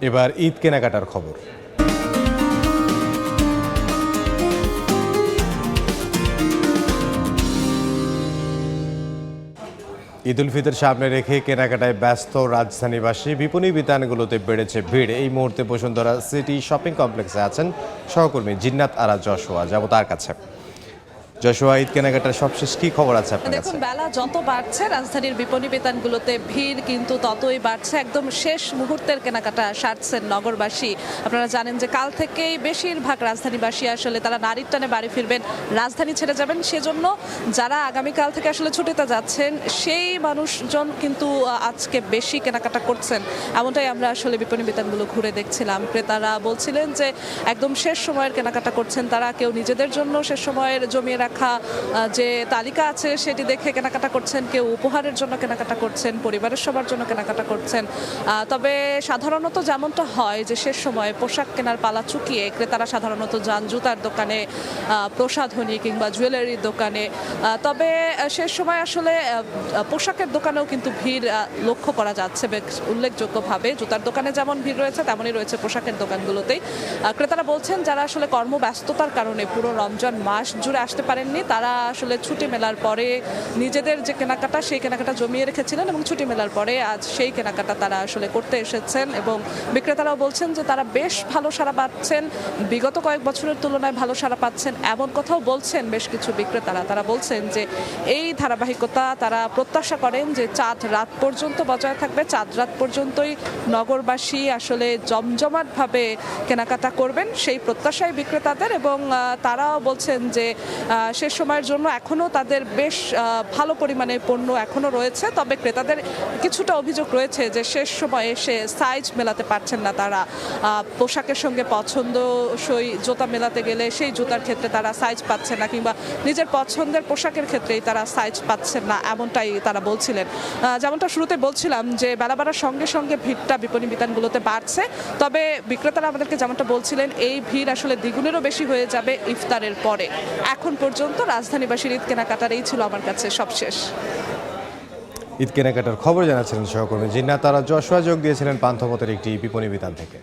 এবার ঈদ কেনাকাটার খবর। ঈদ উল ফিতর সামনে রেখে কেনাকাটায় ব্যস্ত রাজধানীবাসী। বিপণী বিতানগুলোতে বেড়েছে ভিড়। এই মুহূর্তে বসুন্ধরা সিটি শপিং কমপ্লেক্সে আছেন সহকর্মী জিন্নাত আরা যশোয়া। যাব তার কাছে। যশোয়া, ঈদ কেনাকাটার সবশেষ কি খবর আছে আপনার কাছে? দেখুন, বেলা যত বাড়ছে রাজধানীর বিপণী বিতানগুলোতে ভিড় কিন্তু ততই বাড়ছে। একদম শেষ মুহূর্তের কেনাকাটা সারছেন নগরবাসী। আপনারা জানেন যে কাল থেকেই বেশিরভাগ রাজধানীবাসী আসলে তারা নারীর টানে বাড়ি ফিরবেন, রাজধানী ছেড়ে যাবেন। সেজন্য যারা আগামীকাল থেকে আসলে ছুটিতে যাচ্ছেন সেই মানুষজন কিন্তু আজকে বেশি কেনাকাটা করছেন। এমনটাই আমরা আসলে বিপণী বিতানগুলো ঘুরে দেখছিলাম। ক্রেতারা বলছিলেন যে একদম শেষ সময়ের কেনাকাটা করছেন তারা। কেউ নিজেদের জন্য শেষ সময়ের জমিয়ে রাখা যে তালিকা আছে সেটি দেখে কেনাকাটা করছেন, কেউ উপহারের জন্য কেনাকাটা করছেন, পরিবারের সবার জন্য কেনাকাটা করছেন। তবে সাধারণত যেমনটা হয় যে শেষ সময়ে পোশাক কেনার পালা চুকিয়ে ক্রেতারা সাধারণত যান জুতার দোকানে, প্রসাধনী কিংবা জুয়েলারির দোকানে। তবে শেষ সময় আসলে পোশাকের দোকানেও কিন্তু ভিড় লক্ষ্য করা যাচ্ছে বেশ উল্লেখযোগ্যভাবে। জুতার দোকানে যেমন ভিড় রয়েছে তেমনই রয়েছে পোশাকের দোকানগুলোতেই। ক্রেতারা বলছেন যারা আসলে কর্মব্যস্ততার কারণে পুরো রমজান মাস জুড়ে আসতে পারেননি তারা আসলে ছুটি মেলার পরে নিজেদের যে কেনাকাটা সেই কেনাকাটা জমিয়ে রেখেছিলেন এবং ছুটি মেলার পরে আজ সেই কেনাকাটা তারা আসলে করতে এসেছেন। এবং বিক্রেতারাও বলছেন যে তারা বেশ ভালো সাড়া পাচ্ছেন, বিগত কয়েক বছরের তুলনায় ভালো সাড়া পাচ্ছেন এমন কথাও বলছেন বেশ কিছু বিক্রেতারা। তারা বলছেন যে এই ধারাবাহিকতা তারা প্রত্যাশা করেন যে চাঁদ রাত পর্যন্ত বজায় থাকবে। চাঁদ রাত পর্যন্তই নগরবাসী আসলে জমজমাটভাবে কেনাকাটা করবেন সেই প্রত্যাশাই বিক্রেতাদের। এবং তারাও বলছেন যে শেষ সময়ের জন্য এখনও তাদের বেশ ভালো পরিমাণে পণ্য এখনও রয়েছে। তবে ক্রেতাদের কিছুটা অভিযোগ রয়েছে যে শেষ সময়ে এসে সাইজ মেলাতে পারছেন না তারা। পোশাকের সঙ্গে পছন্দসই জুতা মেলাতে গেলে সেই জুতার ক্ষেত্রে তারা সাইজ পাচ্ছেন না, কিংবা নিজের পছন্দের পোশাকের ক্ষেত্রেই তারা সাইজ পাচ্ছেন না, এমনটাই তারা বলছিলেন। যেমনটা শুরুতে বলছিলাম যে বেলা বাড়ার সঙ্গে সঙ্গে ভিড়টা বিপণী বিতানগুলোতে বাড়ছে। তবে বিক্রেতারা আমাদেরকে যেমনটা বলছিলেন এই ভিড় আসলে দ্বিগুণেরও বেশি হয়ে যাবে ইফতারের পরে। এখন পর্যন্ত রাজধানীবাসীর ঈদ কেনাকাটার এই ছিল আমার কাছে সবশেষ। ঈদ কেনাকাটার খবর জানাচ্ছিলেন সহকর্মী জিন্নাত আরা যশোয়া। যোগ দিয়েছিলেন পান্থপথের একটি বিপণী বিতান থেকে।